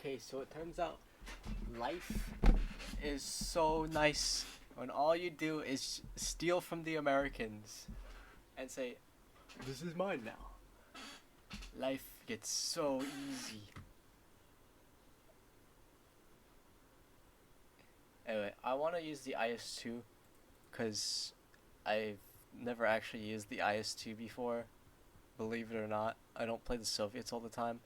Okay, so it turns out life is so nice when all you do is steal from the Americans and say, "This is mine now." Life gets so easy. Anyway, I want to use the IS-2 because I've never actually used the IS-2 before. Believe it or not, I don't play the Soviets all the time.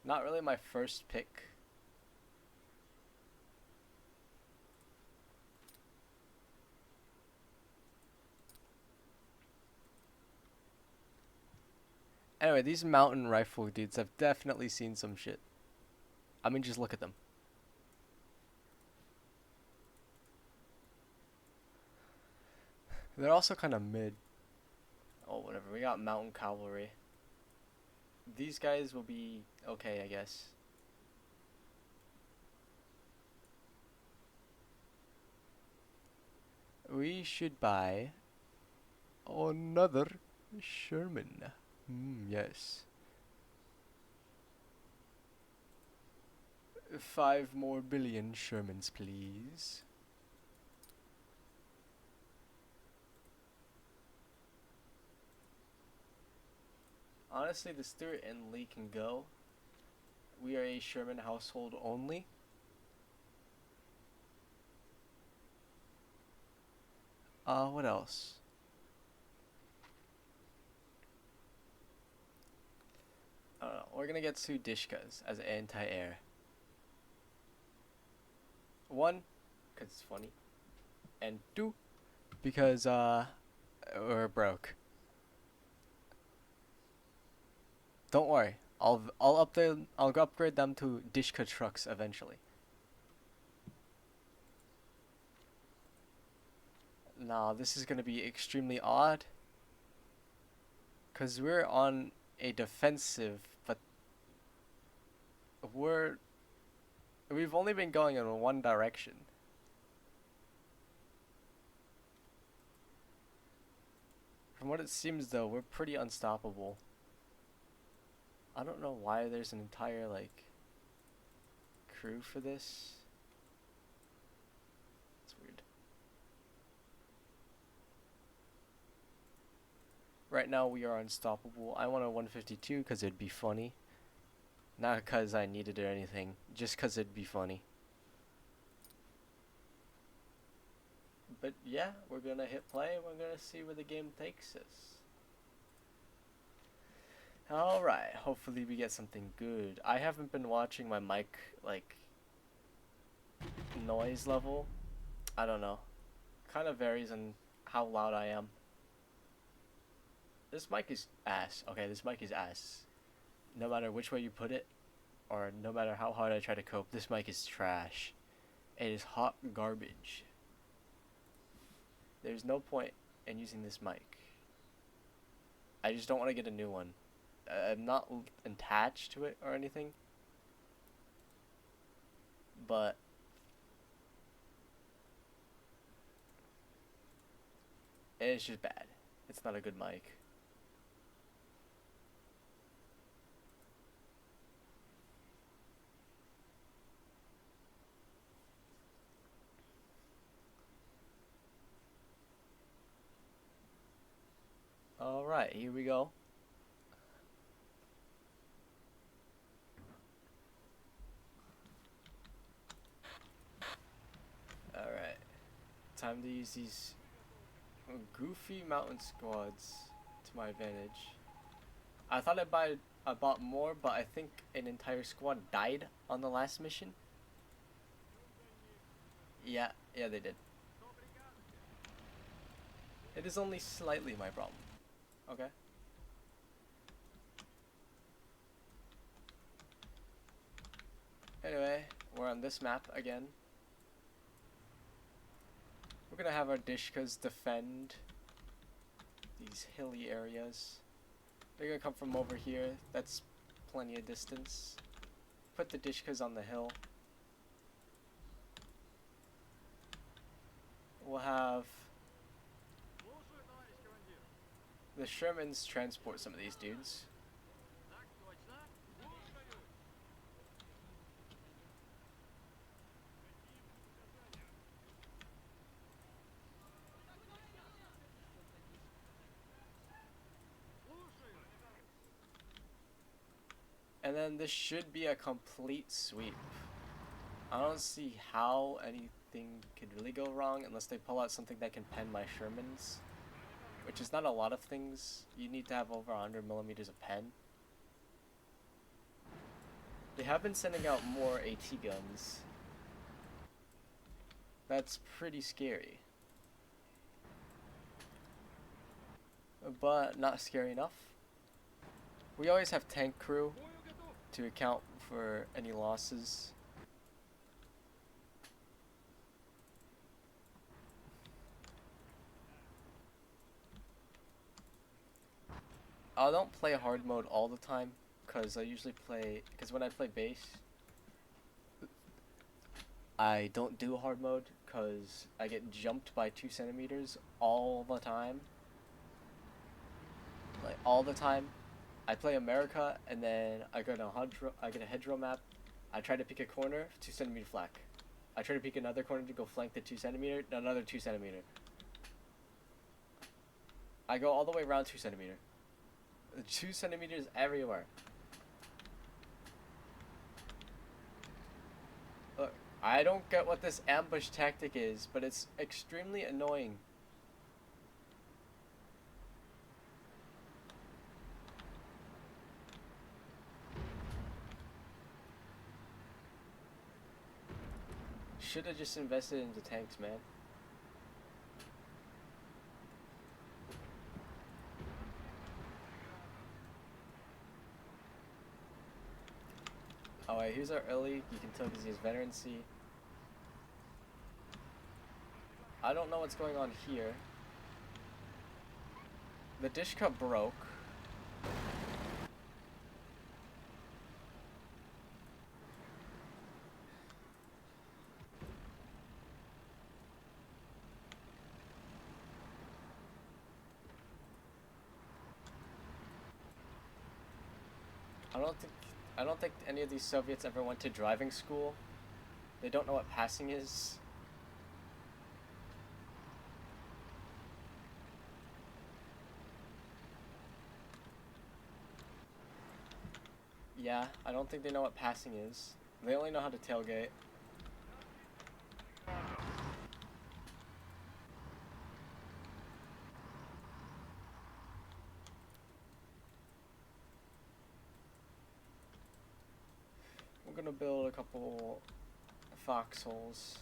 Not really my first pick. Anyway, these mountain rifle dudes have definitely seen some shit. I mean, just look at them. They're also kind of mid. Oh, whatever. We got mountain cavalry. These guys will be okay, I guess. We should buy another Sherman. Yes. 5 more billion Shermans, please. Honestly, the Stuart and Lee can go. We are a Sherman household only. What else? I don't know. We're gonna get two Dishkas as anti-air. One, because it's funny. And two, because, we're broke. Don't worry. I'll upgrade them to Dishka trucks eventually. Now, this is gonna be extremely odd. Because we're on a defensive, but we've only been going in one direction. From what it seems though, we're pretty unstoppable. I don't know why there's an entire like crew for this. It's weird. Right now we are unstoppable. I want a 152 because it'd be funny. Not because I needed it or anything, just because it'd be funny. But yeah, we're gonna hit play and we're gonna see where the game takes us. Alright, hopefully we get something good. I haven't been watching my mic, like, noise level. I don't know. Kind of varies on how loud I am. This mic is ass. Okay, this mic is ass. No matter which way you put it, or no matter how hard I try to cope, this mic is trash. It is hot garbage. There's no point in using this mic. I just don't want to get a new one. I'm not attached to it or anything, but it's just bad. It's not a good mic. Alright, here we go. Alright. Time to use these goofy mountain squads to my advantage. I thought I bought more, but I think an entire squad died on the last mission. Yeah, they did. It is only slightly my problem. Okay. Anyway, we're on this map again. We're gonna have our Dishkas defend these hilly areas. They're gonna come from over here. That's plenty of distance. Put the Dishkas on the hill. We'll have The Shermans transport some of these dudes. And then this should be a complete sweep. I don't see how anything could really go wrong unless they pull out something that can pen my Shermans. Which is not a lot of things. You need to have over 100 millimeters of pen. They have been sending out more AT guns. That's pretty scary. But not scary enough. We always have tank crew to account for any losses. I don't play hard mode all the time, because when I play base, I don't do hard mode, because I get jumped by 2 centimeters all the time. Like, all the time. I play America, and then I get a hedgerow map. I try to pick a corner, 2 centimeter flak. I try to pick another corner to go flank the 2 centimeter, another 2 centimeter. I go all the way around 2 centimeter. 2 centimeters everywhere. Look, I don't get what this ambush tactic is, but it's extremely annoying. Should have just invested into tanks, man. Alright, here's our early. You can tell because he has veterancy. I don't know what's going on here. The dish cup broke. I don't think any of these Soviets ever went to driving school. They don't know what passing is. Yeah, I don't think they know what passing is. They only know how to tailgate. We're gonna build a couple foxholes.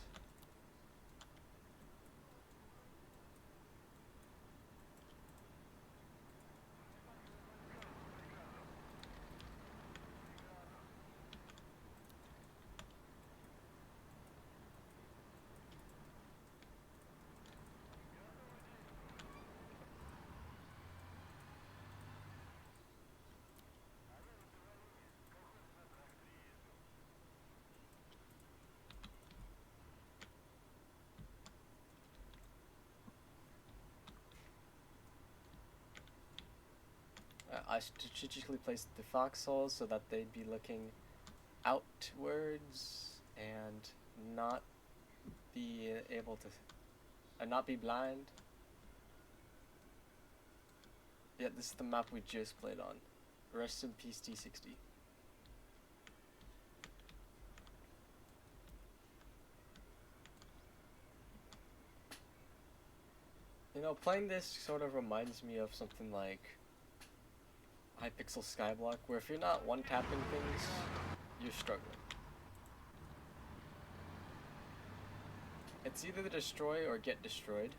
I strategically placed the foxholes so that they'd be looking outwards and not be able to, and not be blind. Yeah, this is the map we just played on. Rest in peace, T60. You know, playing this sort of reminds me of something like Hypixel Skyblock, where if you're not one-tapping things, you're struggling. It's either destroy or get destroyed.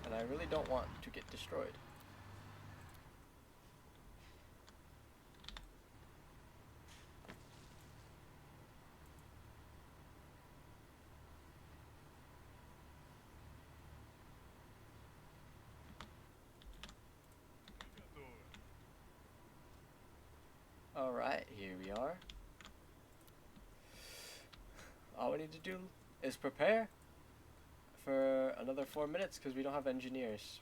And I really don't want to get destroyed. Alright, here we are. All we need to do is prepare for another 4 minutes because we don't have engineers.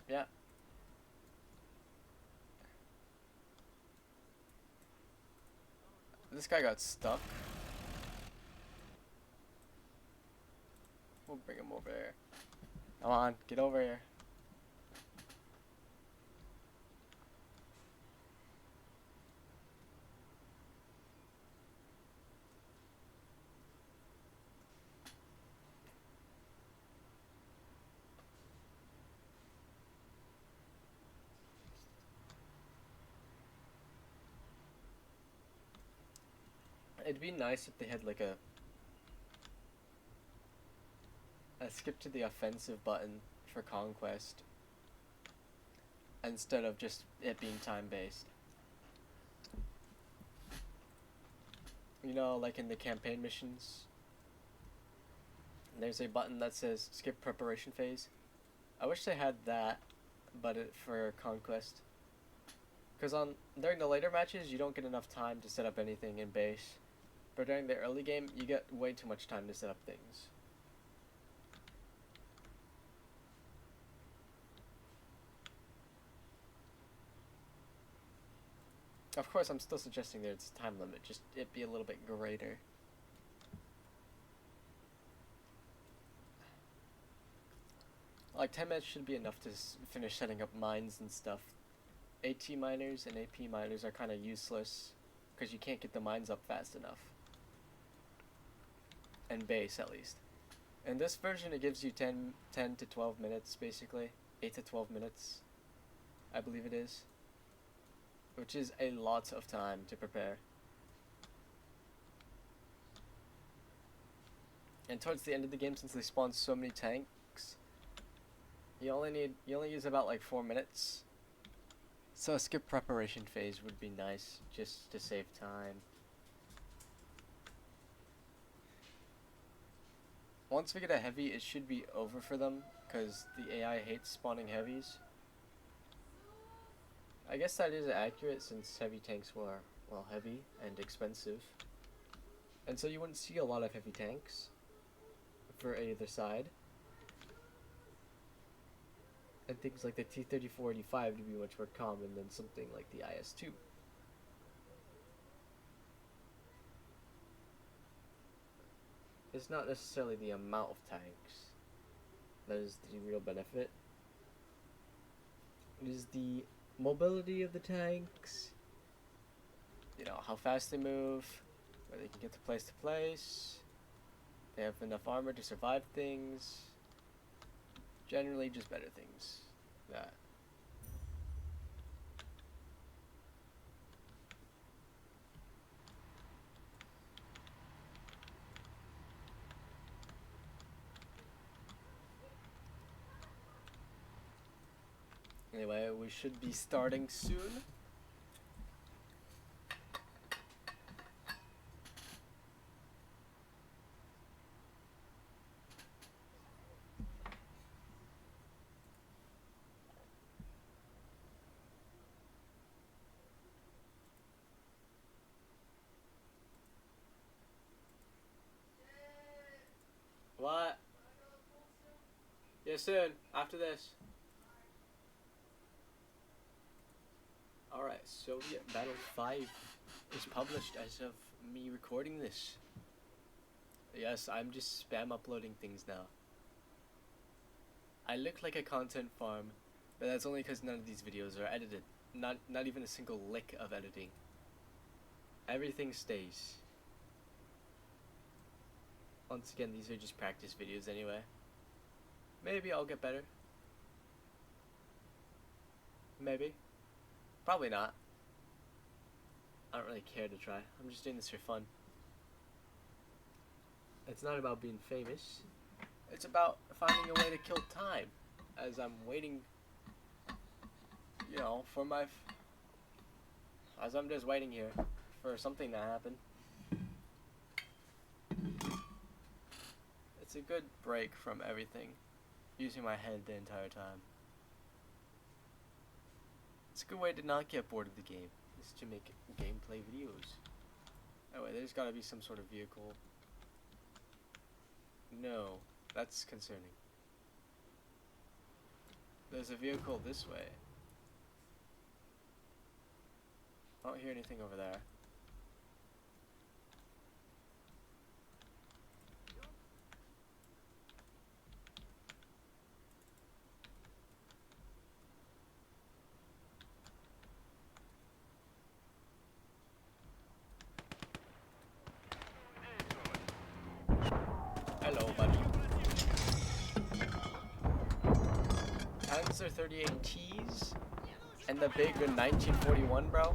Yeah. This guy got stuck. We'll bring him over here. Come on, get over here. It'd be nice if they had like a skip to the offensive button for Conquest instead of just it being time-based. You know, like in the campaign missions, there's a button that says skip preparation phase. I wish they had that, but for Conquest. Because during the later matches, you don't get enough time to set up anything in base. But during the early game, you get way too much time to set up things. Of course, I'm still suggesting there's a time limit, just it be a little bit greater. Like 10 minutes should be enough to finish setting up mines and stuff. AT miners and AP miners are kind of useless because you can't get the mines up fast enough. And base, at least. In this version, it gives you 10 to 12 minutes, basically. 8 to 12 minutes, I believe it is. Which is a lot of time to prepare. And towards the end of the game, since they spawn so many tanks, you only use about like 4 minutes. So a skip preparation phase would be nice, just to save time. Once we get a heavy, it should be over for them, because the AI hates spawning heavies. I guess that is accurate, since heavy tanks were, well, heavy and expensive. And so you wouldn't see a lot of heavy tanks for either side. And things like the T-34-85 to be much more common than something like the IS-2. It's not necessarily the amount of tanks that is the real benefit. It is the mobility of the tanks, you know, how fast they move, where they can get to place, they have enough armor to survive things, generally just better things. That. Anyway, we should be starting soon. What? Yeah, soon. After this. Alright, Soviet Battle 5 is published as of me recording this. Yes, I'm just spam uploading things now. I look like a content farm, but that's only because none of these videos are edited. Not even a single lick of editing. Everything stays. Once again, these are just practice videos anyway. Maybe I'll get better. Maybe. Probably not. I don't really care to try. I'm just doing this for fun. It's not about being famous. It's about finding a way to kill time. As I'm waiting, you know, for my... as I'm just waiting here for something to happen. It's a good break from everything. Using my head the entire time. It's a good way to not get bored of the game, is to make gameplay videos. Oh wait, there's gotta be some sort of vehicle. No, that's concerning. There's a vehicle this way. I don't hear anything over there. Hello, buddy. Panzer 38Ts and the big 1941, bro.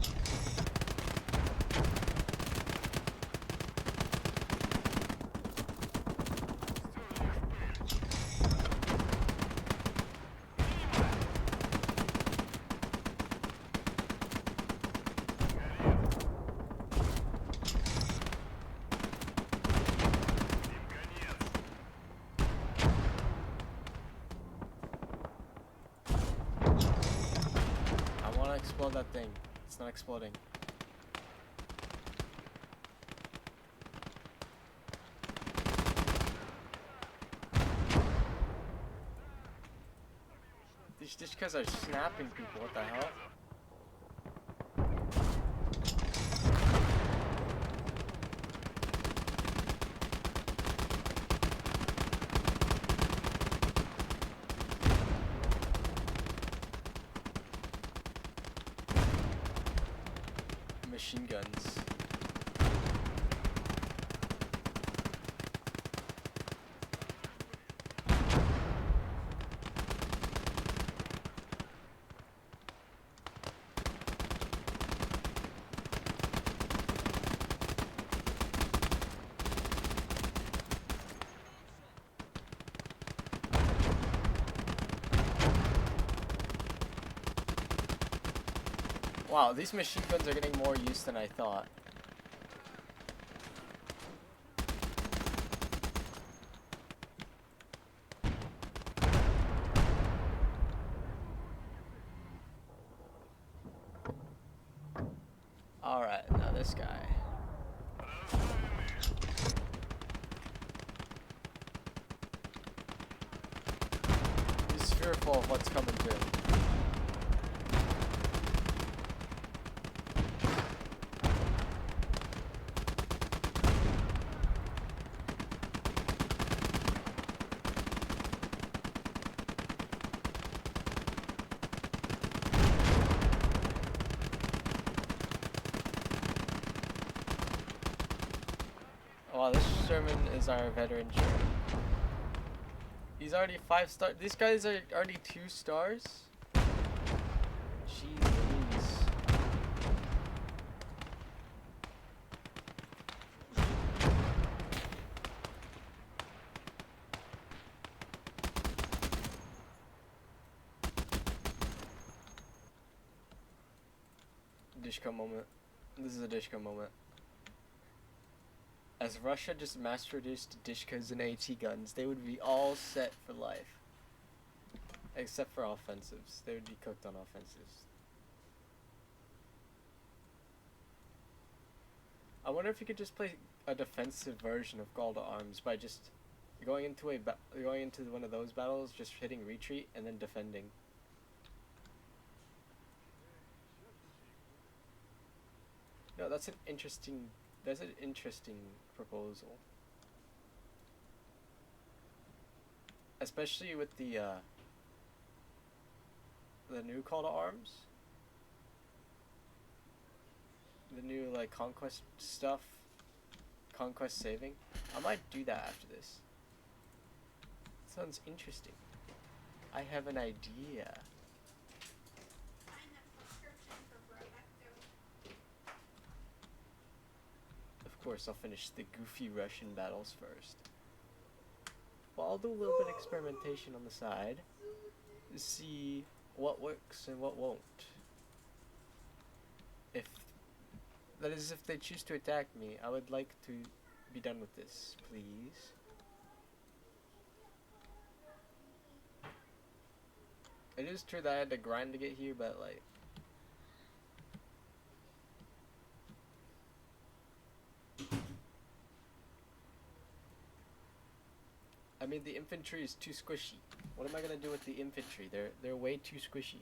Explode that thing. It's not exploding. These guys are snapping people. What the hell? Machine guns. Wow, these machine guns are getting more use than I thought. Alright, now this guy. He's fearful of what's coming to him. Wow, this Sherman is our veteran Sherman. He's already 5-star. These guys are already 2 stars? Jeez Louise. Dishka moment. This is a Dishka moment. As Russia just mass-produced Dishkas and AT guns, they would be all set for life. Except for offensives. They would be cooked on offensives. I wonder if you could just play a defensive version of Call to Arms by just going into one of those battles, just hitting retreat and then defending. No, that's an interesting proposal. Especially with the new Call to Arms. The new like conquest stuff. Conquest saving. I might do that after this. Sounds interesting. I have an idea. Of course, I'll finish the goofy Russian battles first. Well, I'll do a little bit of experimentation on the side to see what works and what won't. If they choose to attack me, I would like to be done with this, please. It is true that I had to grind to get here, but like, mean, the infantry is too squishy. What am I gonna do with the infantry? They're way too squishy.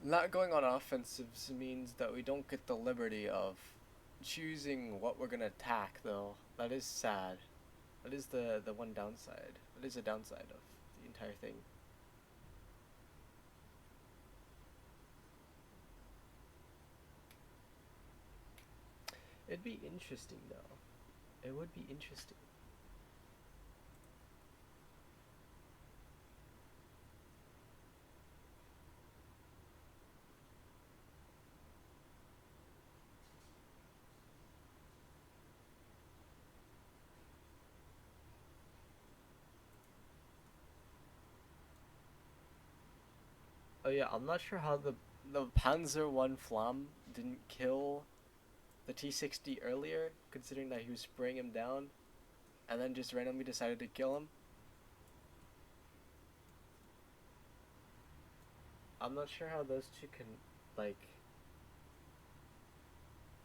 Not going on offensives means that we don't get the liberty of choosing what we're gonna attack, though. That is sad. That is the one downside. That is a downside of the entire thing. It'd be interesting, though. It would be interesting. Oh yeah, I'm not sure how the Panzer I Flamme didn't kill the T-60 earlier, considering that he was spraying him down, and then just randomly decided to kill him. I'm not sure how those two can, like...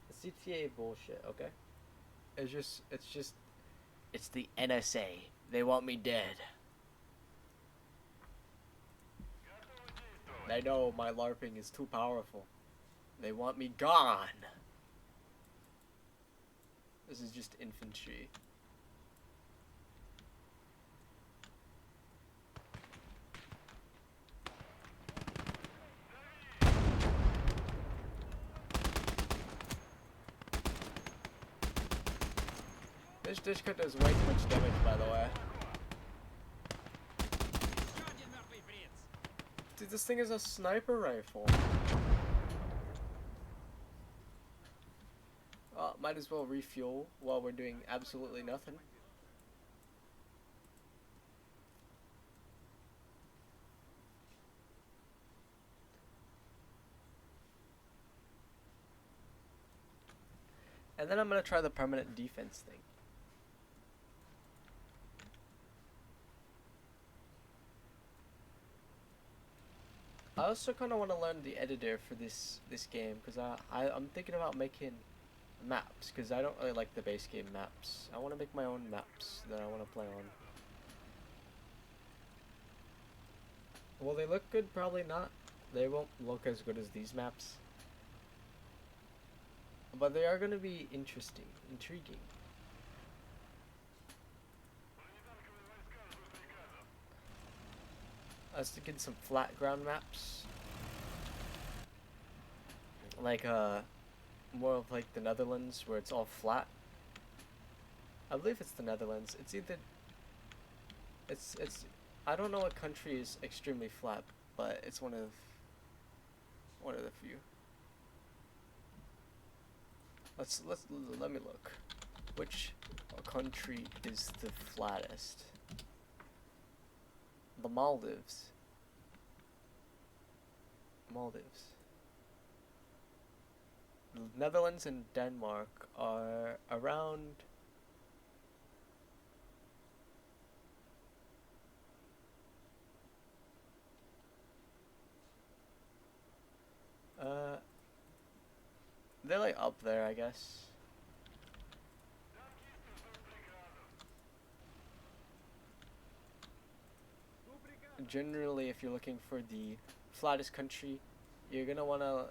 The CTA bullshit, okay? It's the NSA. They want me dead. They know my LARPing is too powerful. They want me gone. This is just infantry. This Dishka does way too much damage, by the way. Dude, this thing is a sniper rifle. Might as well refuel while we're doing absolutely nothing. And then I'm gonna try the permanent defense thing. I also kind of want to learn the editor for this game, because I'm thinking about making maps, because I don't really like the base game maps. I want to make my own maps that I want to play on. Will they look good? Probably not. They won't look as good as these maps. But they are going to be interesting, intriguing. I was thinking some flat ground maps. Like, more of like the Netherlands, where it's all flat. I believe it's the Netherlands. It's either... It's I don't know what country is extremely flat, but it's one of the few. Let me look. Which country is the flattest? The Maldives. Maldives. The Netherlands and Denmark are around... they're like up there, I guess. Generally, if you're looking for the flattest country, you're gonna want to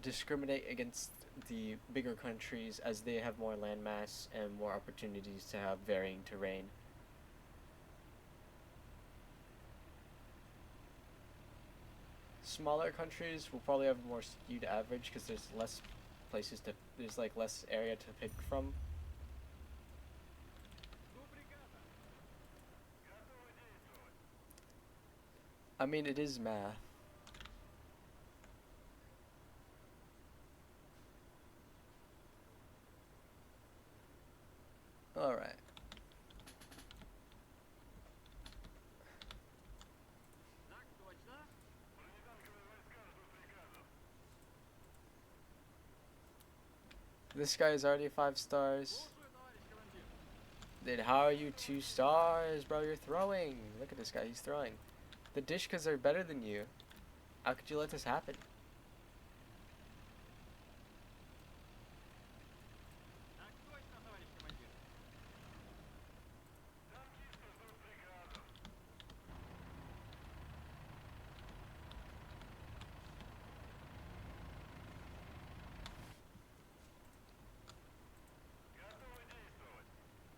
discriminate against the bigger countries, as they have more landmass and more opportunities to have varying terrain. Smaller countries will probably have more skewed average, because there's less places to, there's like less area to pick from. I mean, it is math. Alright. This guy is already 5 stars. Dude, how are you 2 stars, bro? You're throwing. Look at this guy, he's throwing. The Dishkas are better than you. How could you let this happen?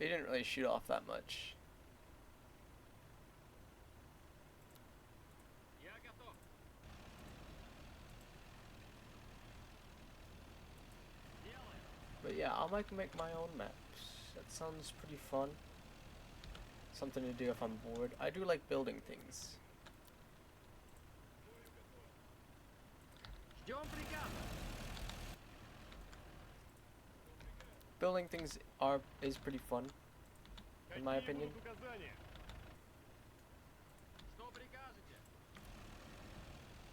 He didn't really shoot off that much. But yeah, I'll make my own maps. That sounds pretty fun. Something to do if I'm bored. I do like building things. Building things is pretty fun, in my opinion.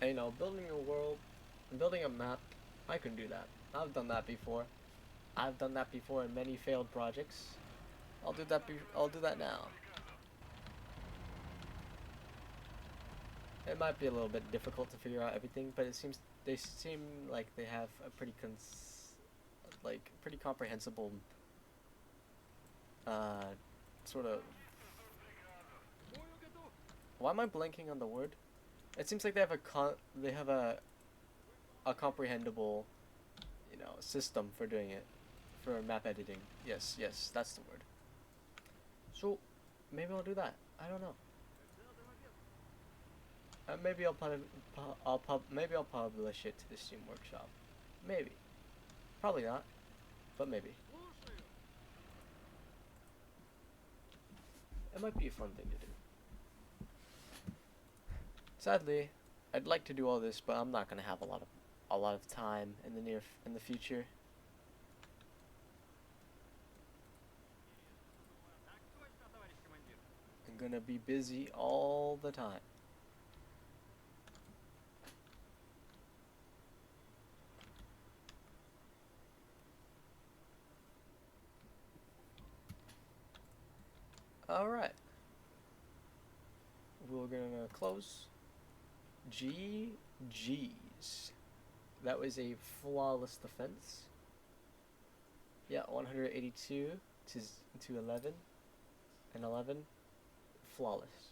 And, you know, building a world, building a map, I can do that. I've done that before. I've done that before in many failed projects. I'll do that. I'll do that now. It might be a little bit difficult to figure out everything, but they seem like they have a pretty pretty comprehensible sort of. Why am I blanking on the word? It seems like they have a comprehensible, you know, system for doing it, for map editing. Yes, that's the word. So maybe I'll do that. I don't know. Maybe maybe I'll publish it to the Steam Workshop. Maybe. Probably not, but maybe. It might be a fun thing to do. Sadly, I'd like to do all this, but I'm not gonna have a lot of time in the future. I'm gonna be busy all the time. Alright. We're gonna close. GG's. That was a flawless defense. Yeah, 182 to 11 and 11. Flawless.